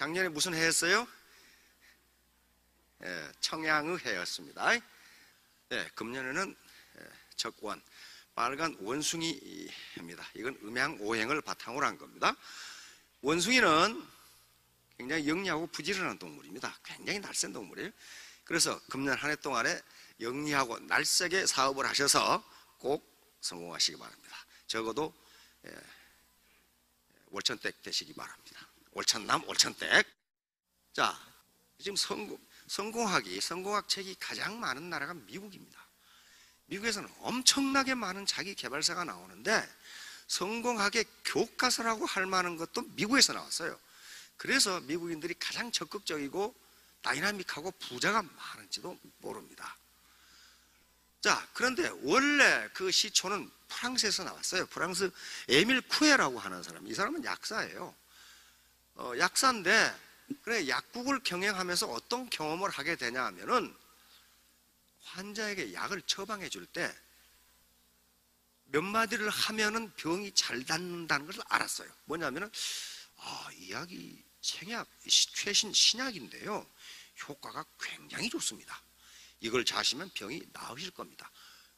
작년에 무슨 해였어요? 청양의 해였습니다. 금년에는 적원, 빨간 원숭이 해입니다. 이건 음양오행을 바탕으로 한 겁니다. 원숭이는 굉장히 영리하고 부지런한 동물입니다. 굉장히 날쌘 동물이에요. 그래서 금년 한 해 동안에 영리하고 날쌔게 사업을 하셔서 꼭 성공하시기 바랍니다. 적어도 월천댁 되시기 바랍니다. 월천남, 월천댁. 자, 지금 성공학 책이 가장 많은 나라가 미국입니다. 미국에서는 엄청나게 많은 자기 개발사가 나오는데 성공학의 교과서라고 할 만한 것도 미국에서 나왔어요. 그래서 미국인들이 가장 적극적이고 다이나믹하고 부자가 많은지도 모릅니다. 자, 그런데 원래 그 시초는 프랑스에서 나왔어요. 프랑스 에밀 쿠에라고 하는 사람, 이 사람은 약사예요. 약사인데 그래, 약국을 경영하면서 어떤 경험을 하게 되냐 하면은 환자에게 약을 처방해 줄 때 몇 마디를 하면은 병이 잘 낫는다는 것을 알았어요. 뭐냐면은 이 약이 생약, 최신 신약인데요, 효과가 굉장히 좋습니다. 이걸 자시면 병이 나으실 겁니다.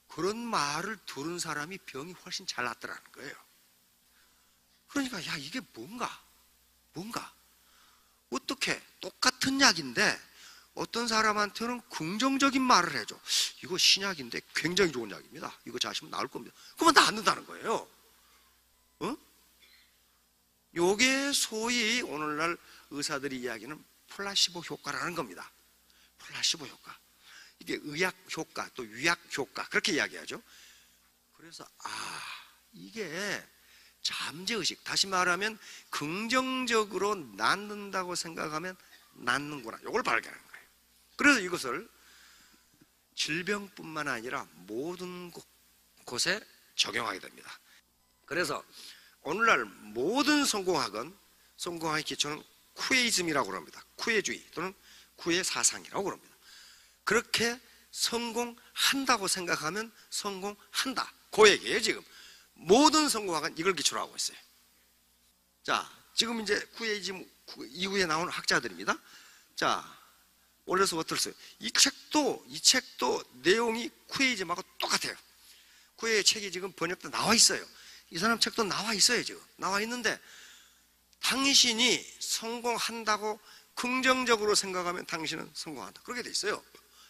그런 말을 들은 사람이 병이 훨씬 잘 낫더라는 거예요. 그러니까 이게 뭔가 어떻게 똑같은 약인데 어떤 사람한테는 긍정적인 말을 해줘. 이거 신약인데 굉장히 좋은 약입니다. 이거 자시면 나을 겁니다. 그러면 낫는다는 거예요. 요게 소위 오늘날 의사들이 이야기하는 플라시보 효과라는 겁니다. 플라시보 효과. 이게 의학 효과 또 유약 효과 그렇게 이야기하죠. 그래서 이게 잠재의식, 다시 말하면 긍정적으로 낫는다고 생각하면 낫는구나, 이걸 발견하는 거예요. 그래서 이것을 질병뿐만 아니라 모든 곳에 적용하게 됩니다. 그래서 오늘날 모든 성공학의 기초는 쿠에이즘이라고 합니다. 쿠에주의 또는 쿠에 사상이라고 합니다. 그렇게 성공한다고 생각하면 성공한다, 그 얘기예요. 지금 모든 성공학은 이걸 기초로 하고 있어요. 자, 지금 이제 쿠에이즘 이후에 나온 학자들입니다. 자, 올려서 어떻어요? 이 책도 내용이 쿠에이즘하고 똑같아요. 쿠에의 책이 지금 번역도 나와 있어요. 이 사람 책도 나와 있어요. 지금 나와 있는데 당신이 성공한다고 긍정적으로 생각하면 당신은 성공한다, 그렇게 돼 있어요.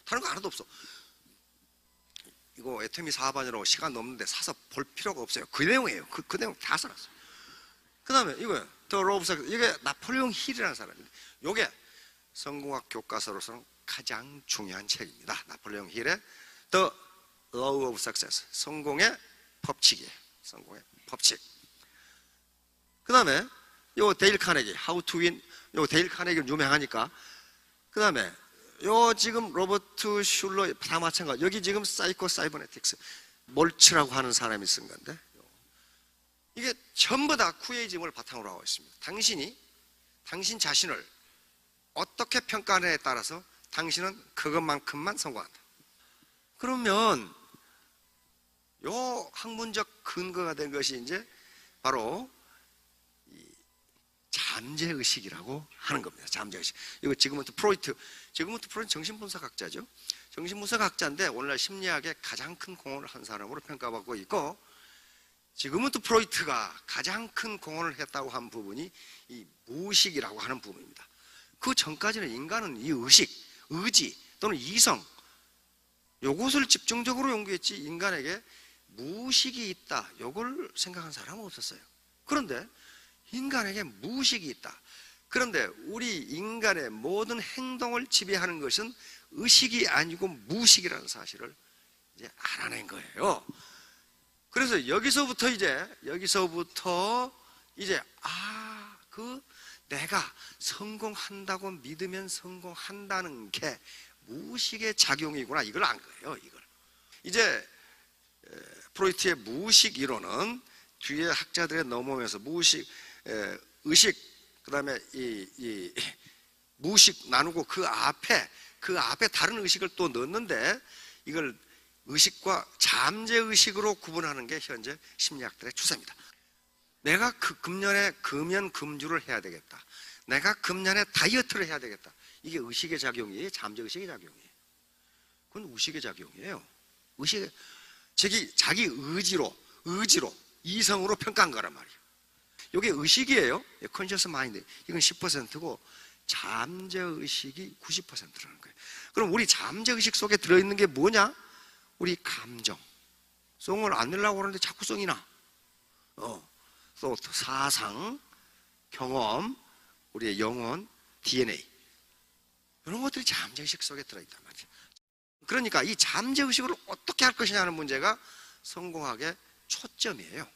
다른 거 하나도 없어. 이거 애터미 4반이라고 시간 넘는데 사서 볼 필요가 없어요. 그 내용이에요. 그 내용 다 써놨어요. 그 다음에 이거요, 더 로우 오브 석세스. 이게 나폴레옹 힐이라는 사람인데 이게 성공학 교과서로서는 가장 중요한 책입니다. 나폴레옹 힐의 The Law of Success, 성공의 법칙이에요. 성공의 법칙. 그 다음에 요 데일 카네기, How to Win. 요 데일 카네기는 유명하니까. 그 다음에 요 지금 로버트 슐러 다 마찬가지. 여기 지금 사이코 사이버네틱스 몰츠라고 하는 사람이 쓴 건데 이게 전부 다 쿠에이즘을 바탕으로 하고 있습니다. 당신 자신을 어떻게 평가하느냐에 따라서 당신은 그것만큼만 성공한다. 그러면 요 학문적 근거가 된 것이 이제 바로 이 잠재의식이라고 하는 겁니다. 잠재의식. 이거 지그문트 프로이트는 정신분석학자죠. 정신분석학자인데 오늘날 심리학에 가장 큰 공헌을 한 사람으로 평가받고 있고, 지그문트 프로이트가 가장 큰 공헌을 했다고 한 부분이 이 무의식이라고 하는 부분입니다. 그 전까지는 인간은 이 의식, 의지 또는 이성, 요것을 집중적으로 연구했지 인간에게 무의식이 있다, 요걸 생각한 사람은 없었어요. 그런데 인간에게 무의식이 있다. 그런데 우리 인간의 모든 행동을 지배하는 것은 의식이 아니고 무의식이라는 사실을 이제 알아낸 거예요. 그래서 여기서부터 이제 내가 성공한다고 믿으면 성공한다는 게 무의식의 작용이구나, 이걸 안 거예요. 이걸 이제 프로이트의 무의식 이론은 뒤에 학자들에 넘어오면서 무의식, 의식, 그 다음에 이 무의식 나누고 그 앞에 다른 의식을 또 넣었는데 이걸 의식과 잠재의식으로 구분하는 게 현재 심리학들의 추세입니다. 내가 금년에 금연금주를 해야 되겠다. 내가 금년에 다이어트를 해야 되겠다. 이게 의식의 작용이에요? 잠재의식의 작용이에요? 그건 의식의 작용이에요. 자기 의지로 이성으로 평가한 거란 말이에요. 이게 의식이에요. 컨셔스 마인드. 이건 10%고 잠재의식이 90%라는 거예요. 그럼 우리 잠재의식 속에 들어있는 게 뭐냐? 우리 감정. 송을 안 내려고 하는데 자꾸 송이 나. 또 사상, 경험, 우리의 영혼, DNA. 이런 것들이 잠재의식 속에 들어있단 말이에요. 그러니까 이 잠재의식을 어떻게 할 것이냐는 문제가 성공학의 초점이에요.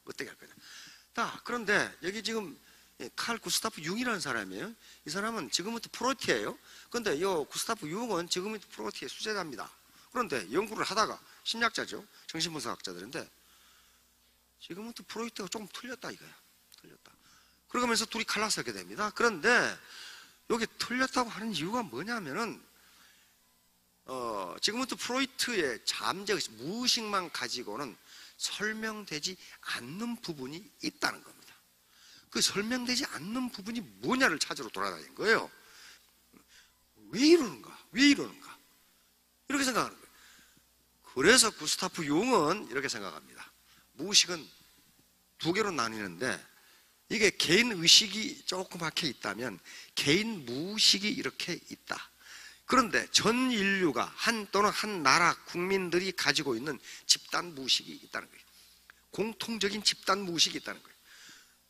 어떻게 할 거냐. 자, 그런데 여기 지금 칼 구스타프 융이라는 사람이에요. 이 사람은 지금부터 프로이트예요. 그런데 이 구스타프 융은 지금부터 프로이트의 수제자입니다. 그런데 연구를 하다가 심리학자죠. 정신분석학자들인데 지금부터 프로이트가 조금 틀렸다 이거야. 틀렸다. 그러면서 둘이 갈라서게 됩니다. 그런데 여기 틀렸다고 하는 이유가 뭐냐면은 지금부터 프로이트의 잠재의식, 무의식만 가지고는 설명되지 않는 부분이 있다는 겁니다. 그 설명되지 않는 부분이 뭐냐를 찾으러 돌아다닌 거예요. 왜 이러는가? 왜 이러는가? 이렇게 생각하는 거예요. 그래서 구스타프 융은 이렇게 생각합니다. 무의식은 두 개로 나뉘는데 이게 개인 의식이 조그맣게 있다면 개인 무의식이 이렇게 있다. 그런데 전 인류가 또는 한 나라 국민들이 가지고 있는 집단 무의식이 있다는 거예요. 공통적인 집단 무의식이 있다는 거예요.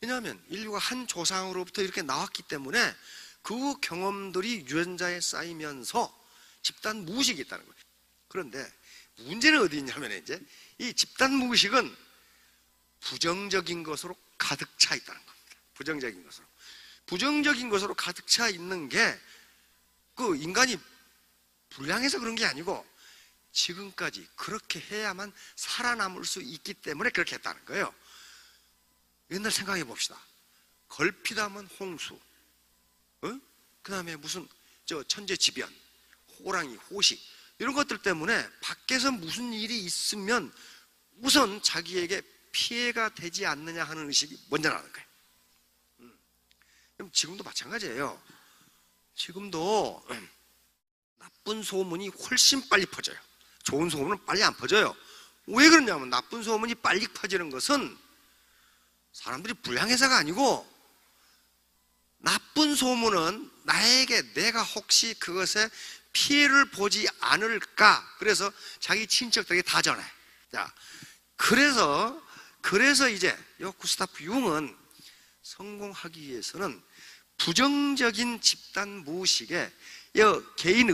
왜냐하면 인류가 한 조상으로부터 이렇게 나왔기 때문에 그 경험들이 유전자에 쌓이면서 집단 무의식이 있다는 거예요. 그런데 문제는 어디 있냐면 이제 이 집단 무의식은 부정적인 것으로 가득 차 있다는 겁니다. 부정적인 것으로 가득 차 있는 게 그 인간이 불량해서 그런 게 아니고 지금까지 그렇게 해야만 살아남을 수 있기 때문에 그렇게 했다는 거예요. 옛날 생각해 봅시다. 걸핏하면 홍수, 그 다음에 무슨 천재지변, 호랑이, 호식 이런 것들 때문에 밖에서 무슨 일이 있으면 우선 자기에게 피해가 되지 않느냐 하는 의식이 먼저 나는 거예요. 그럼 지금도 마찬가지예요. 지금도 나쁜 소문이 훨씬 빨리 퍼져요. 좋은 소문은 빨리 안 퍼져요. 왜 그러냐면 나쁜 소문이 빨리 퍼지는 것은 사람들이 불량해서가 아니고 나쁜 소문은 나에게 내가 혹시 그것에 피해를 보지 않을까 그래서 자기 친척들에게 다 전해. 자, 그래서 이제 요 구스타프 융은 성공하기 위해서는 부정적인 집단 무의식에 개인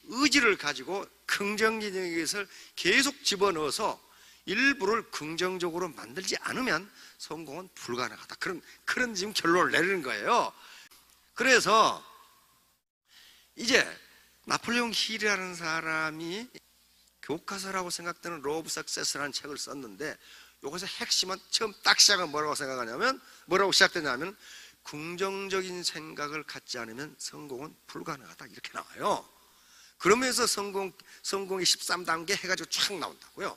의지를 가지고 긍정적인 것을 계속 집어넣어서 일부를 긍정적으로 만들지 않으면 성공은 불가능하다. 그런 지금 결론을 내리는 거예요. 그래서 이제 나폴레옹 힐이라는 사람이 교과서라고 생각되는 로 오브 석세스라는 책을 썼는데 이것의 핵심은 처음 딱 시작은 뭐라고 시작되냐면 긍정적인 생각을 갖지 않으면 성공은 불가능하다 이렇게 나와요. 그러면서 성공의 13단계 해가지고 쫙 나온다고요.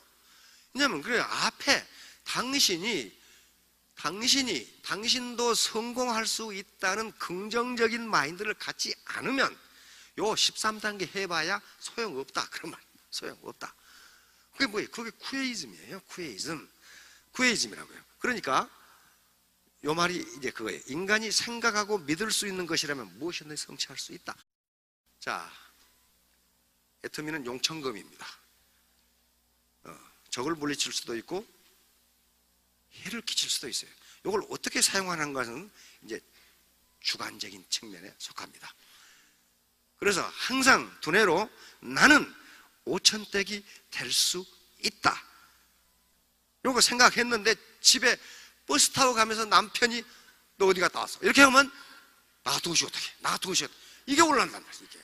왜냐하면 그래요. 앞에 당신도 성공할 수 있다는 긍정적인 마인드를 갖지 않으면 요 13단계 해봐야 소용없다. 그런 말. 소용없다. 그게 뭐예요? 그게 쿠에이즘이에요. 쿠에이즘이라고요. 그러니까 요 말이 이제 그거예요. 인간이 생각하고 믿을 수 있는 것이라면 무엇이든 성취할 수 있다. 자, 애터미는 용천검입니다. 적을 물리칠 수도 있고 해를 끼칠 수도 있어요. 이걸 어떻게 사용하는 것은 이제 주관적인 측면에 속합니다. 그래서 항상 두뇌로 나는 5천대기 될 수 있다. 이거 생각했는데 집에 버스 타고 가면서 남편이 너 어디 갔다 왔어? 이렇게 하면 나가두고 쉬었다. 이게 올라간단 말이에요. 이게.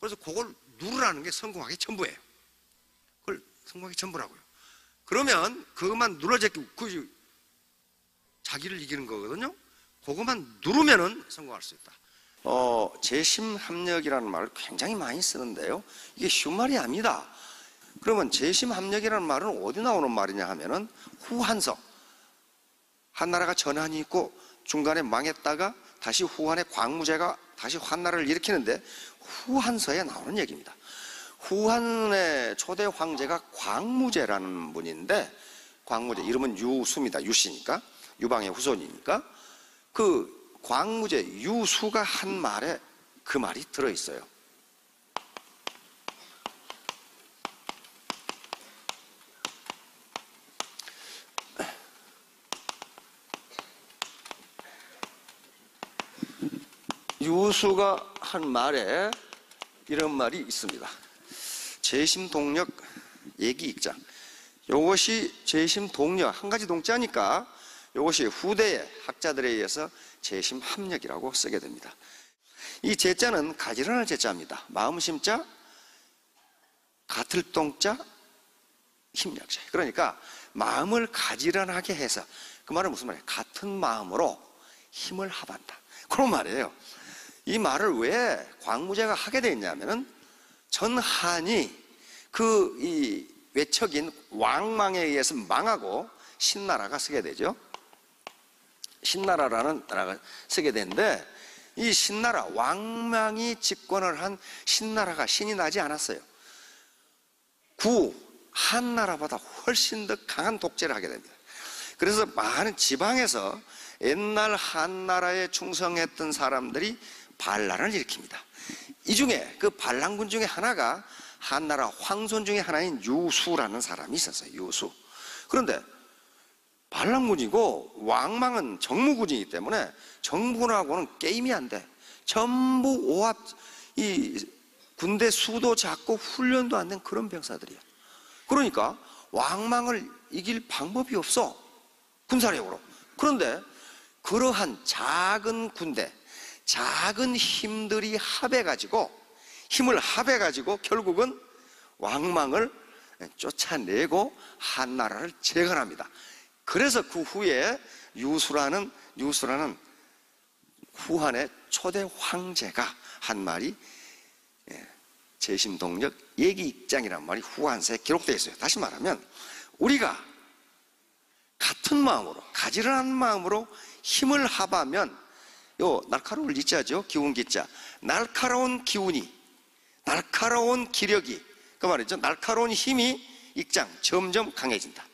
그래서 그걸 누르라는 게 성공하기 전부예요. 그걸 성공하기 전부라고요. 그러면 그것만 눌러제끼고 자기를 이기는 거거든요. 그것만 누르면은 성공할 수 있다. 재심합력이라는 말을 굉장히 많이 쓰는데요. 이게 쉬운 말이 아닙니다. 그러면 재심합력이라는 말은 어디 나오는 말이냐 하면은 후한석. 한 나라가 전환이 있고 중간에 망했다가 다시 후한의 광무제가 다시 한나라를 일으키는데 후한서에 나오는 얘기입니다. 후한의 초대 황제가 광무제라는 분인데, 광무제 이름은 유수입니다. 유씨니까, 유방의 후손이니까. 그 광무제 유수가 한 말에 그 말이 들어있어요. 유수가 한 말에 이런 말이 있습니다. 재심동력 얘기익장. 이것이 재심동력, 한 가지 동자니까 이것이 후대의 학자들에 의해서 재심합력이라고 쓰게 됩니다. 이 제자는 가지런할 제자입니다. 마음심자, 같을 동자, 힘력자. 그러니까 마음을 가지런하게 해서, 그 말은 무슨 말이에요? 같은 마음으로 힘을 합한다, 그런 말이에요. 이 말을 왜 광무제가 하게 됐냐면은 전한이 이 외척인 왕망에 의해서 망하고 신나라가 서게 되죠. 신나라라는 나라가 서게 되는데, 이 신나라, 왕망이 집권을 한 신나라가 신이 나지 않았어요. 한나라보다 훨씬 더 강한 독재를 하게 됩니다. 그래서 많은 지방에서 옛날 한나라에 충성했던 사람들이 반란을 일으킵니다. 이 중에 그 반란군 중에 하나가 한나라 황손 중에 하나인 유수라는 사람이 있었어요. 유수. 그런데 반란군이고 왕망은 정무군이기 때문에 정부군하고는 게임이 안 돼. 전부 오합, 이 군대 수도 작고 훈련도 안 된 그런 병사들이야. 그러니까 왕망을 이길 방법이 없어, 군사력으로. 그런데 그러한 작은 군대, 작은 힘들이 힘을 합해가지고 결국은 왕망을 쫓아내고 한나라를 재건합니다. 그래서 그 후에 유수라는 후한의 초대 황제가 한 말이 재심동력 얘기익장이라는 말이 후한서에 기록되어 있어요. 다시 말하면 우리가 같은 마음으로, 가지런한 마음으로 힘을 합하면, 요 날카로울 기자죠, 기운 기자. 날카로운 기운이, 날카로운 기력이, 그 말이죠, 날카로운 힘이 익장, 점점 강해진다.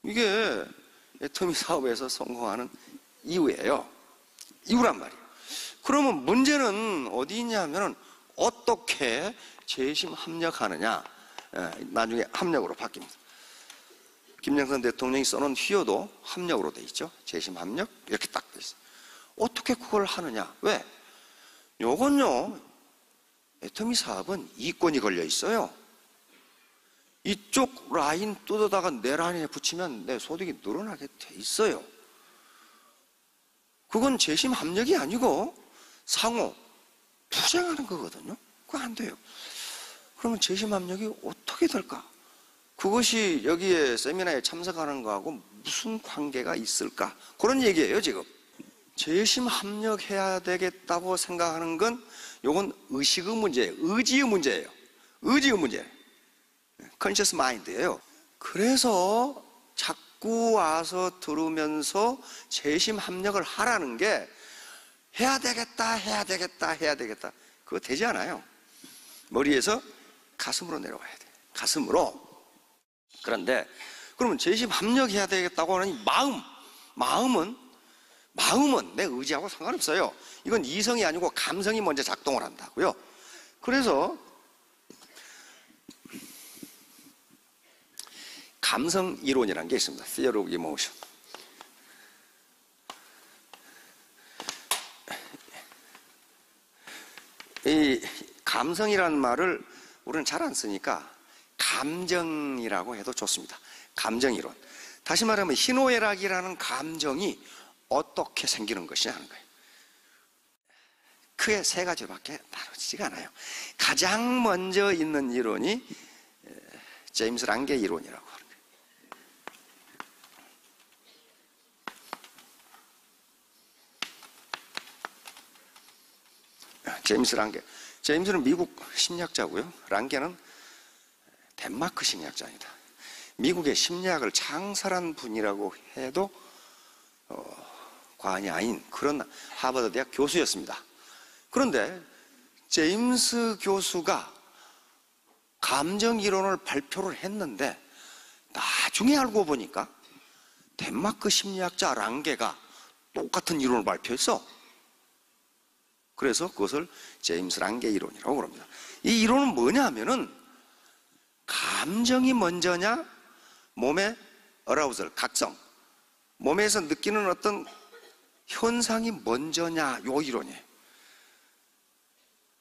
이게 애터미 사업에서 성공하는 이유예요. 이유란 말이에요. 그러면 문제는 어디 있냐면은 어떻게 재심합력하느냐. 나중에 합력으로 바뀝니다. 김영삼 대통령이 써놓은 휘어도 합력으로 돼 있죠. 재심합력 이렇게 딱 돼 있어요. 어떻게 그걸 하느냐? 왜? 요건요, 애터미 사업은 이권이 걸려 있어요. 이쪽 라인 뜯어다가 내 라인에 붙이면 내 소득이 늘어나게 돼 있어요. 그건 재심합력이 아니고 상호 투쟁하는 거거든요. 그거 안 돼요. 그러면 재심합력이 어떻게 될까? 그것이 여기에 세미나에 참석하는 거하고 무슨 관계가 있을까? 그런 얘기예요, 지금. 재심합력해야 되겠다고 생각하는 건, 요건 의식의 문제예요. 의지의 문제예요. 의지의 문제. conscious mind예요. 그래서 자꾸 와서 들으면서 재심합력을 하라는 게, 해야 되겠다. 그거 되지 않아요. 머리에서 가슴으로 내려가야 돼. 가슴으로. 그런데 그러면 재심합력해야 되겠다고 하는 마음은 내 의지하고 상관없어요. 이건 이성이 아니고 감성이 먼저 작동을 한다고요. 그래서 감성 이론이라는 게 있습니다. Theory of Emotion. 이 감성이라는 말을 우리는 잘 안 쓰니까 감정이라고 해도 좋습니다. 감정이론. 다시 말하면 희노애락이라는 감정이 어떻게 생기는 것이냐 하는 거예요. 크게 세 가지로밖에 나눠지지가 않아요. 가장 먼저 있는 이론이 제임스 랑게 이론이라고 하는 거예요. 제임스는 미국 심리학자고요. 랑게는 덴마크 심리학자입니다. 미국의 심리학을 창설한 분이라고 해도 과언이 아닌 그런 하버드 대학 교수였습니다. 그런데 제임스 교수가 감정 이론을 발표를 했는데 나중에 알고 보니까 덴마크 심리학자 랑게가 똑같은 이론을 발표했어. 그래서 그것을 제임스 랑게 이론이라고 그럽니다. 이 이론은 뭐냐 하면은 감정이 먼저냐, 몸의 어라우절, 각성, 몸에서 느끼는 어떤 현상이 먼저냐, 요 이론이에요.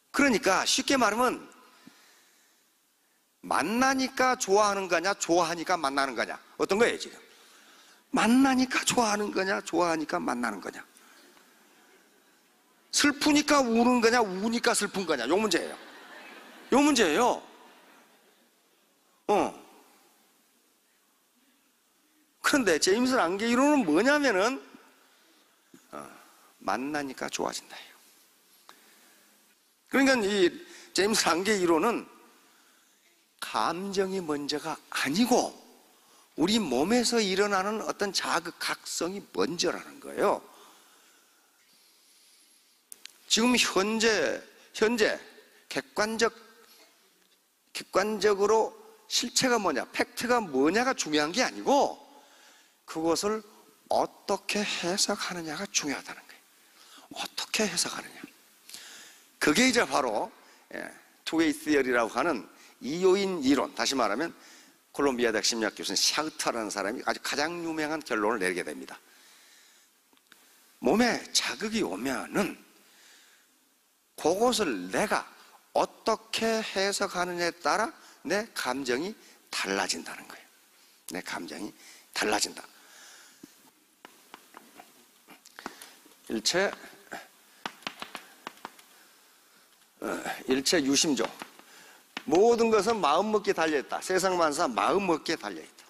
그러니까 쉽게 말하면 만나니까 좋아하는 거냐, 좋아하니까 만나는 거냐, 어떤 거예요 지금? 만나니까 좋아하는 거냐, 좋아하니까 만나는 거냐, 슬프니까 우는 거냐, 우니까 슬픈 거냐, 요 문제예요. 요 문제예요. 그런데 제임스 랑게 이론은 뭐냐면은 만나니까 좋아진다. 그러니까 이 제임스 랑게 이론은 감정이 먼저가 아니고 우리 몸에서 일어나는 어떤 자극, 각성이 먼저라는 거예요. 지금 현재 객관적으로 실체가 뭐냐, 팩트가 뭐냐가 중요한 게 아니고 그것을 어떻게 해석하느냐가 중요하다는 거예요. 어떻게 해석하느냐. 그게 이제 바로 투웨이 시어리라고 하는 이요인 이론, 다시 말하면 콜롬비아 대학 심리학 교수인 샤흐타라는 사람이 아주 가장 유명한 결론을 내리게 됩니다. 몸에 자극이 오면은 그것을 내가 어떻게 해석하느냐에 따라 내 감정이 달라진다는 거예요. 내 감정이 달라진다. 일체 유심조. 모든 것은 마음먹기에 달려있다. 세상 만사 마음먹기에 달려있다.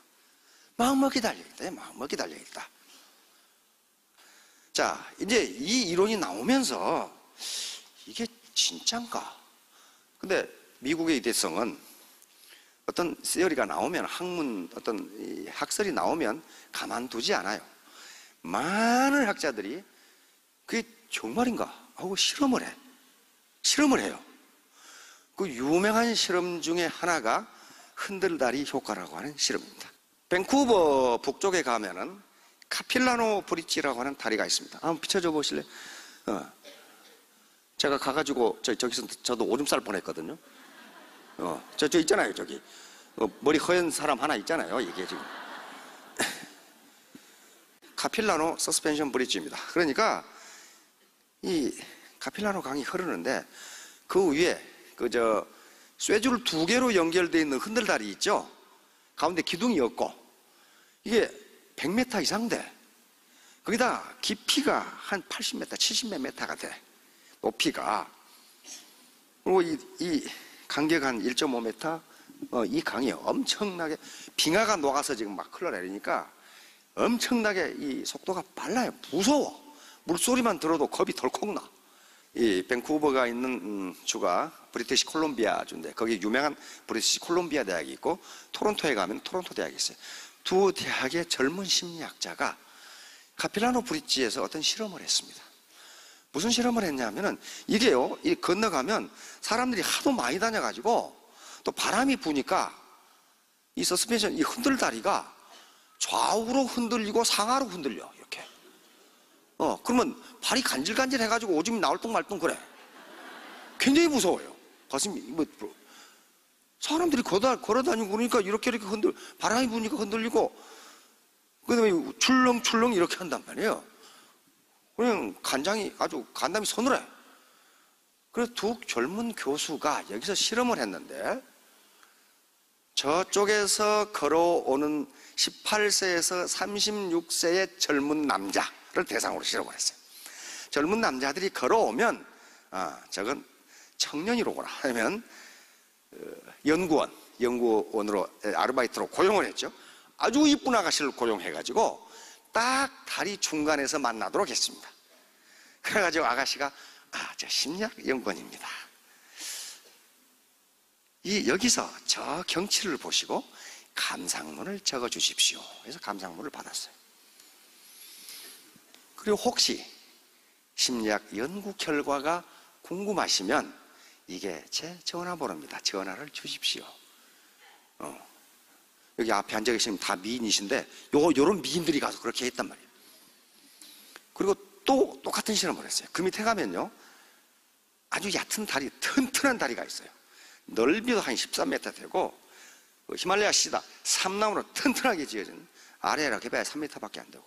마음먹기에 달려있다. 마음먹기에 달려있다. 자, 이제 이 이론이 나오면서 이게 진짠가? 근데 미국의 대성은 어떤 시어리가 나오면, 학문, 어떤 학설이 나오면 가만두지 않아요. 많은 학자들이 그게 정말인가 하고 실험을 해. 실험을 해요. 그 유명한 실험 중에 하나가 흔들다리 효과라고 하는 실험입니다. 밴쿠버 북쪽에 가면은 카필라노 브릿지라고 하는 다리가 있습니다. 한번 비춰줘 보실래요? 제가 가가지고 저기서 저도 오줌 쌀 뻔했거든요. 저 있잖아요, 저기 머리 허연 사람 하나 있잖아요. 이게 지금 카필라노 서스펜션 브릿지입니다. 그러니까 이 카필라노 강이 흐르는데 그 위에 쇠줄 2개로 연결되어 있는 흔들다리 있죠. 가운데 기둥이 없고 이게 100m 이상 돼. 거기다 깊이가 한 80m, 70m가 돼. 높이가. 그리고 이 간격 한 1.5m, 이 강이 엄청나게 빙하가 녹아서 지금 막 흘러내리니까 엄청나게 이 속도가 빨라요. 무서워. 물소리만 들어도 겁이 덜컥 나. 이 밴쿠버가 있는 주가 브리티시 콜롬비아 주인데 거기 유명한 브리티시 콜롬비아 대학이 있고 토론토에 가면 토론토 대학이 있어요. 두 대학의 젊은 심리학자가 카필라노 브릿지에서 어떤 실험을 했습니다. 무슨 실험을 했냐면은 이게요, 이 건너가면 사람들이 하도 많이 다녀가지고 또 바람이 부니까 이 서스펜션, 이 흔들다리가 좌우로 흔들리고 상하로 흔들려, 이렇게. 그러면 발이 간질간질 해가지고 오줌이 나올 뚱 말 뚱 그래. 굉장히 무서워요. 가슴이, 사람들이 걸어다니고 그러니까 이렇게 바람이 부니까 흔들리고, 그 다음에 출렁출렁 이렇게 한단 말이에요. 그냥 간담이 서늘해. 그래서 두 젊은 교수가 여기서 실험을 했는데, 저쪽에서 걸어오는 18세에서 36세의 젊은 남자를 대상으로 실험을 했어요. 젊은 남자들이 걸어오면, 저건 청년이로구나 하면, 연구원으로 아르바이트로 고용을 했죠. 아주 이쁜 아가씨를 고용해가지고 딱 다리 중간에서 만나도록 했습니다. 그래가지고 아가씨가 저 심리학 연구원입니다. 여기서 저 경치를 보시고 감상문을 적어 주십시오. 그래서 감상문을 받았어요. 그리고 혹시 심리학 연구 결과가 궁금하시면 이게 제 전화번호입니다. 전화를 주십시오. 여기 앞에 앉아 계시면 다 미인이신데 요런 미인들이 가서 그렇게 했단 말이에요. 그리고 또 똑같은 실험을 했어요. 그 밑에 가면요, 아주 얕은 다리, 튼튼한 다리가 있어요. 넓이도 한 13m 되고 히말라야 시다 삼나무로 튼튼하게 지어진, 아래라 해봐야 3m밖에 안 되고,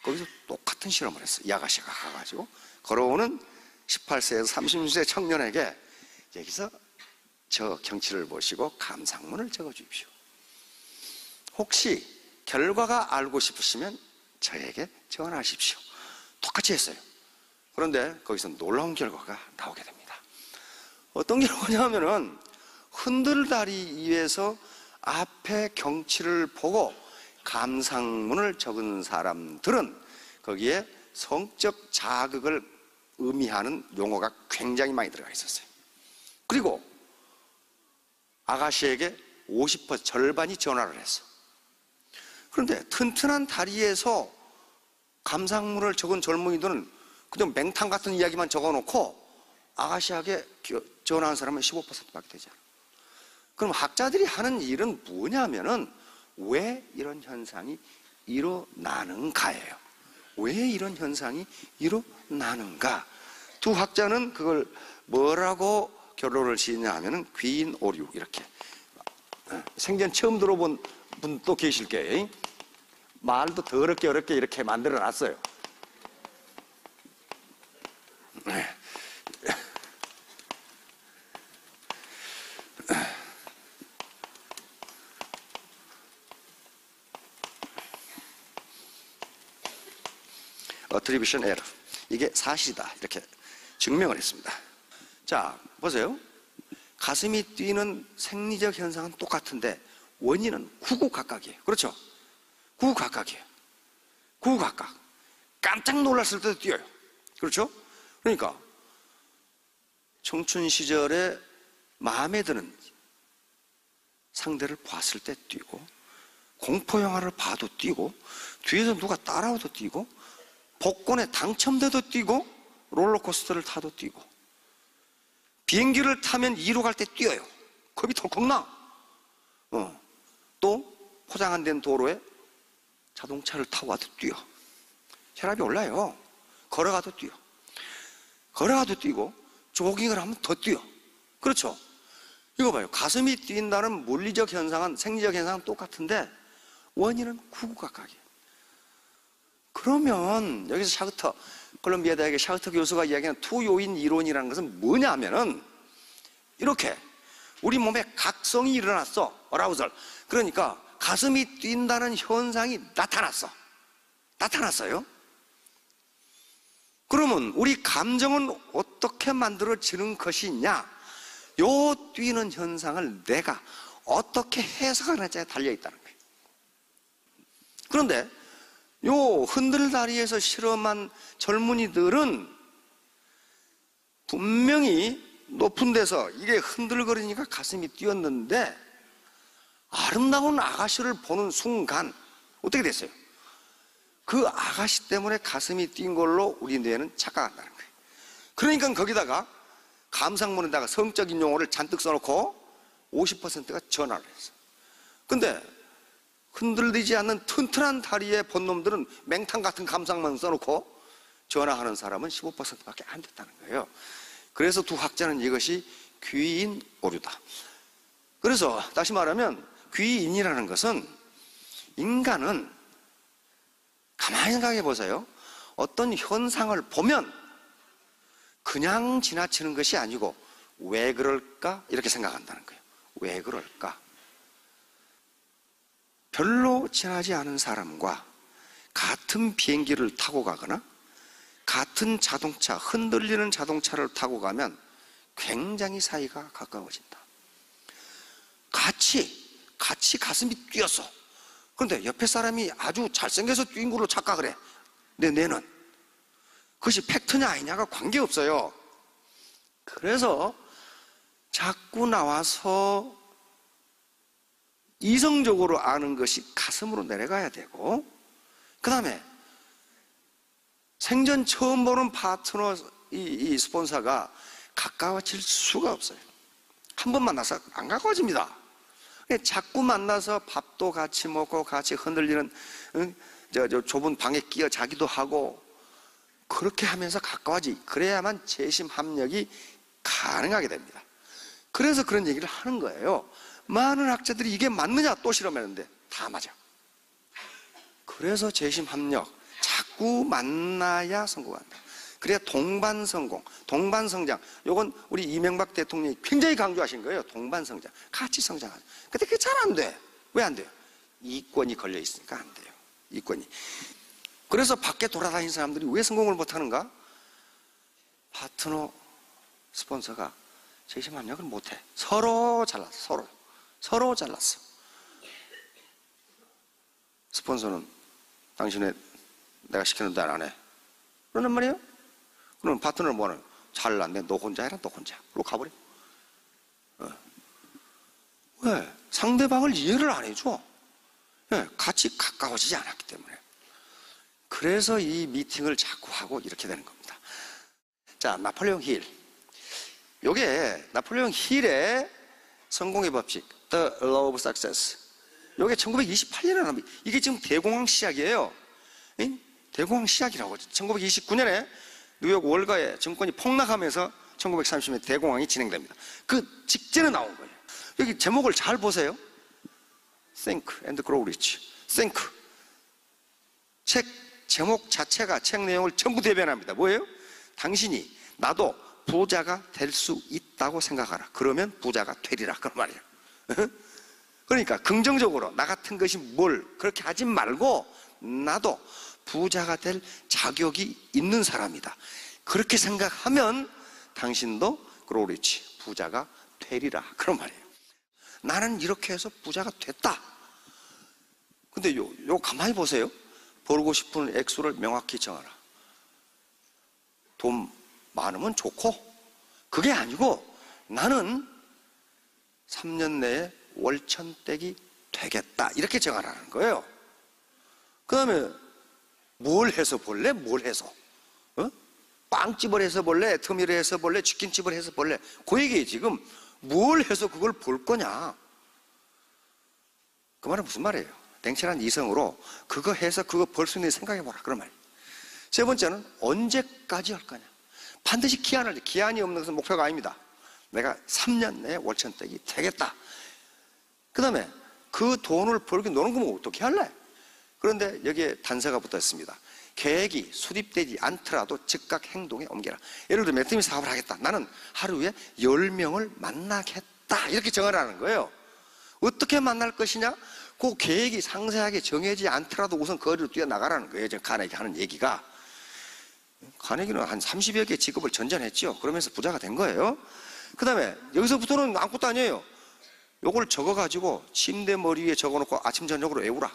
거기서 똑같은 실험을 했어요. 이 아가씨가 가가지고 걸어오는 18세에서 30세 청년에게 여기서 저 경치를 보시고 감상문을 적어주십시오. 혹시 결과가 알고 싶으시면 저에게 전화하십시오. 똑같이 했어요. 그런데 거기서 놀라운 결과가 나오게 됩니다. 어떤 결과냐면은 흔들다리 위에서 앞에 경치를 보고 감상문을 적은 사람들은 거기에 성적 자극을 의미하는 용어가 굉장히 많이 들어가 있었어요. 그리고 아가씨에게 50% 절반이 전화를 했어. 그런데 튼튼한 다리에서 감상문을 적은 젊은이들은 그냥 맹탕 같은 이야기만 적어놓고 아가씨에게 전화한 사람은 15%밖에 되지 않아. 그럼 학자들이 하는 일은 뭐냐면은 왜 이런 현상이 일어나는가예요. 왜 이런 현상이 일어나는가? 두 학자는 그걸 뭐라고 결론을 지으냐 하면은 귀인 오류, 이렇게. 생전 처음 들어본 분도 계실 거예요. 말도 더럽게 어렵게 이렇게 만들어 놨어요. attribution error, 이게 사실이다, 이렇게 증명을 했습니다. 자, 보세요. 가슴이 뛰는 생리적 현상은 똑같은데 원인은 구구각각이에요. 그렇죠? 구구각각이에요. 구구각각. 깜짝 놀랐을 때도 뛰어요. 그렇죠? 그러니까 청춘 시절에 마음에 드는 상대를 봤을 때 뛰고, 공포 영화를 봐도 뛰고, 뒤에서 누가 따라와도 뛰고, 복권에 당첨돼도 뛰고, 롤러코스터를 타도 뛰고, 비행기를 타면 2로 갈 때 뛰어요. 겁이 덜컥 나. 또 포장 안 된 도로에 자동차를 타고 와도 뛰어. 혈압이 올라요. 걸어가도 뛰어. 걸어가도 뛰고, 조깅을 하면 더 뛰어. 그렇죠? 이거 봐요. 가슴이 뛴다는 물리적 현상은, 생리적 현상은 똑같은데 원인은 구구각각이에요. 그러면 여기서 샤흐터, 콜롬비아 대학의 샤흐터 교수가 이야기하는 투요인 이론이라는 것은 뭐냐 하면은 이렇게 우리 몸에 각성이 일어났어. 어라우설. 그러니까 가슴이 뛴다는 현상이 나타났어요. 그러면 우리 감정은 어떻게 만들어지는 것이냐? 요 뛰는 현상을 내가 어떻게 해석하느냐에 달려있다는 거예요. 그런데 요 흔들다리에서 실험한 젊은이들은 분명히 높은 데서 이게 흔들거리니까 가슴이 뛰었는데 아름다운 아가씨를 보는 순간 어떻게 됐어요? 그 아가씨 때문에 가슴이 뛴 걸로 우리 뇌는 착각한다는 거예요. 그러니까 거기다가 감상문에다가 성적인 용어를 잔뜩 써놓고 50%가 전화를 했어. 근데 흔들리지 않는 튼튼한 다리에 본 놈들은 맹탕 같은 감상만 써놓고 전화하는 사람은 15%밖에 안 됐다는 거예요. 그래서 두 학자는 이것이 귀인 오류다. 그래서 다시 말하면 귀인이라는 것은, 인간은 가만히 생각해 보세요. 어떤 현상을 보면 그냥 지나치는 것이 아니고 왜 그럴까? 이렇게 생각한다는 거예요. 왜 그럴까? 별로 친하지 않은 사람과 같은 비행기를 타고 가거나 같은 자동차, 흔들리는 자동차를 타고 가면 굉장히 사이가 가까워진다. 같이 가슴이 뛰었어. 그런데 옆에 사람이 아주 잘생겨서 뛴 걸로 착각을 해. 근데 뇌는 그것이 팩트냐 아니냐가 관계없어요. 그래서 자꾸 나와서 이성적으로 아는 것이 가슴으로 내려가야 되고, 그 다음에 생전 처음 보는 파트너 이 스폰서가 가까워질 수가 없어요. 한 번 만나서 안 가까워집니다. 자꾸 만나서 밥도 같이 먹고 같이 흔들리는 저 좁은 방에 끼어 자기도 하고 그렇게 하면서 가까워지. 그래야만 재심 합력이 가능하게 됩니다. 그래서 그런 얘기를 하는 거예요. 많은 학자들이 이게 맞느냐 또 실험했는데 다 맞아. 그래서 재심 합력, 자꾸 만나야 성공한다. 그래야 동반 성공, 동반 성장. 요건 우리 이명박 대통령이 굉장히 강조하신 거예요. 동반 성장, 같이 성장하자. 근데 그게 잘 안 돼. 왜 안 돼요? 이권이 걸려 있으니까 안 돼요. 이권이. 그래서 밖에 돌아다니는 사람들이 왜 성공을 못 하는가? 파트너 스폰서가 재심 합력을 못 해. 서로 잘랐어. 서로 잘랐어. 스폰서는 당신의 내가 시키는 대로 안 해. 그러는 말이에요. 그럼 파트너는 뭐하는? 잘났네. 너 혼자 해라. 너 혼자. 그리고 가버려. 왜? 상대방을 이해를 안 해줘. 같이 가까워지지 않았기 때문에. 그래서 이 미팅을 자꾸 하고 이렇게 되는 겁니다. 자, 나폴레옹 힐. 요게 나폴레옹 힐의 성공의 법칙, The Law of Success. 요게 1928년에 나옵니다. 이게 지금 대공황 시작이에요. 대공황 시작이라고. 1929년에 뉴욕 월가의 증권이 폭락하면서 1930년에 대공황이 진행됩니다. 그 직전에 나온 거예요. 여기 제목을 잘 보세요. Think and Grow Rich. Think. 책 제목 자체가 책 내용을 전부 대변합니다. 뭐예요? 당신이 나도 부자가 될 수 있다고 생각하라. 그러면 부자가 되리라. 그런 말이에요. 그러니까 긍정적으로 나 같은 것이 뭘 그렇게 하지 말고 나도 부자가 될 자격이 있는 사람이다. 그렇게 생각하면 당신도 grow rich, 부자가 되리라. 그런 말이에요. 나는 이렇게 해서 부자가 됐다. 근데 요 가만히 보세요. 벌고 싶은 액수를 명확히 정하라. 돈 많으면 좋고 그게 아니고 나는 3년 내에 월천댁이 되겠다. 이렇게 정하라는 거예요. 그 다음에 뭘 해서 볼래? 뭘 해서? 빵집을 해서 볼래? 터미를 해서 볼래? 치킨집을 해서 볼래? 그 얘기에 지금 뭘 해서 그걸 볼 거냐? 그 말은 무슨 말이에요? 냉철한 이성으로 그거 해서 그거 벌 수 있는 생각해보라. 그런 말이에요. 세 번째는 언제까지 할 거냐? 반드시 기한을, 기한이 없는 것은 목표가 아닙니다. 내가 3년 내에 월천댁이 되겠다. 그 다음에 그 돈을 벌기 노는 거면 어떻게 할래? 그런데 여기에 단서가 붙어 있습니다. 계획이 수립되지 않더라도 즉각 행동에 옮겨라. 예를 들어 매트미 사업을 하겠다. 나는 하루에 10명을 만나겠다. 이렇게 정하라는 거예요. 어떻게 만날 것이냐? 그 계획이 상세하게 정해지지 않더라도 우선 거리로 뛰어나가라는 거예요. 지금 카네기 하는 얘기가. 카네기는 한 30여 개 직업을 전전했죠. 그러면서 부자가 된 거예요. 그 다음에 여기서부터는 아무것도 아니에요. 요걸 적어가지고 침대 머리 위에 적어놓고 아침 저녁으로 외우라.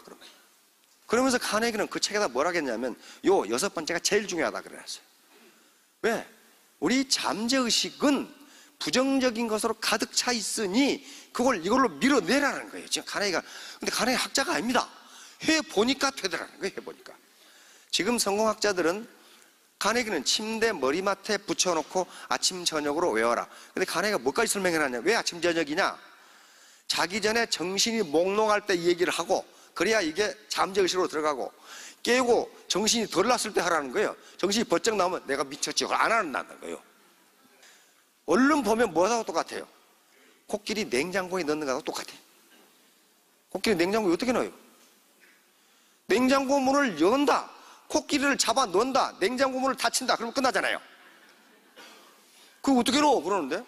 그러면서 카네기는 그 책에다 뭐라 했냐면 요 6번째가 제일 중요하다 그랬어요. 왜? 우리 잠재의식은 부정적인 것으로 가득 차 있으니 그걸 이걸로 밀어내라는 거예요. 지금 카네기가. 근데 카네기 학자가 아닙니다. 해보니까 되더라는 거예요. 해보니까. 지금 성공학자들은 카네기는 침대 머리맡에 붙여놓고 아침 저녁으로 외워라. 근데 카네기가 뭐까지 설명해놨냐? 왜 아침 저녁이냐? 자기 전에 정신이 몽롱할 때 이 얘기를 하고 그래야 이게 잠재의식으로 들어가고 깨고 정신이 덜 났을 때 하라는 거예요. 정신이 번쩍 나오면 내가 미쳤지. 그걸 안 한다는 거예요. 얼른 보면 뭐하고 똑같아요? 코끼리 냉장고에 넣는 거하고 똑같아요. 코끼리 냉장고에 어떻게 넣어요? 냉장고 문을 연다. 코끼리를 잡아 넣는다. 냉장고 문을 닫힌다. 그러면 끝나잖아요. 그거 어떻게 넣어? 그러는데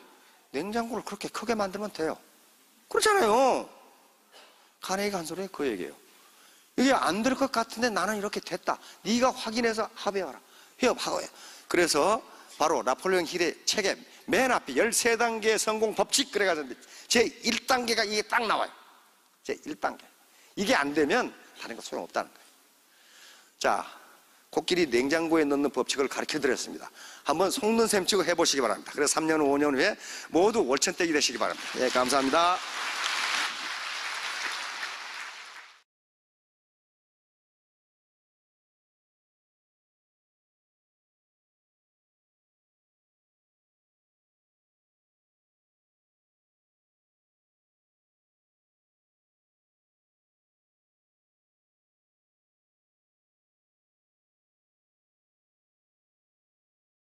냉장고를 그렇게 크게 만들면 돼요. 그렇잖아요. 카네기가 한 소리에 그 얘기예요. 이게 안 될 것 같은데 나는 이렇게 됐다. 네가 확인해서 합의해라. 협하고. 그래서 바로 나폴레옹 힐의 책에 맨 앞에 13단계의 성공 법칙 그래가지고 제 1단계가 이게 딱 나와요. 제 1단계. 이게 안 되면 다른 거 소용없다는 거예요. 자, 코끼리 냉장고에 넣는 법칙을 가르쳐 드렸습니다. 한번 속는 셈 치고 해보시기 바랍니다. 그래서 3년, 5년 후에 모두 월천댁이 되시기 바랍니다. 예, 감사합니다.